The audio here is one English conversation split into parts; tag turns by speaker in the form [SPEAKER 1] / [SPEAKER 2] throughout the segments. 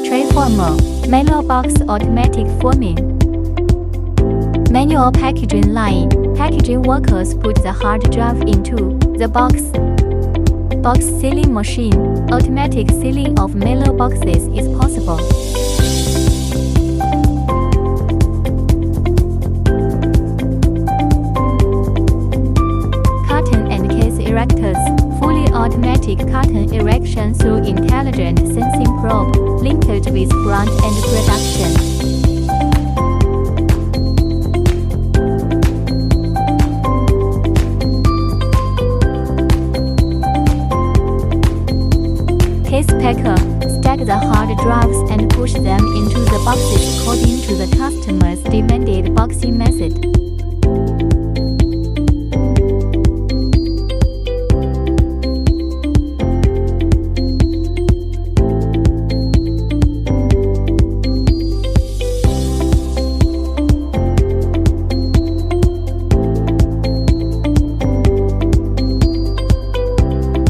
[SPEAKER 1] Tray former. Mailbox automatic forming. Manual packaging line. Packaging workers put the hard drive into the box. Box sealing machine. Automatic sealing of mailboxes is possible. Carton and case erectors. Fully automatic carton erection through intelligent sensing probe, linked with front end production. Case packer. Stack the hard drives and push them into the boxes according to the customer's demanded boxing method.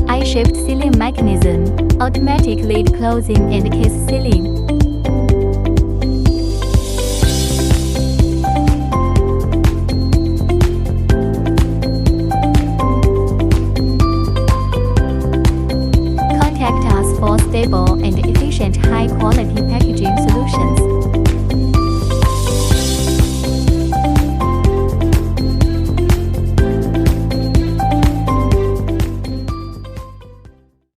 [SPEAKER 1] I-shaped sealing mechanism. Automatic lid closing and case sealing.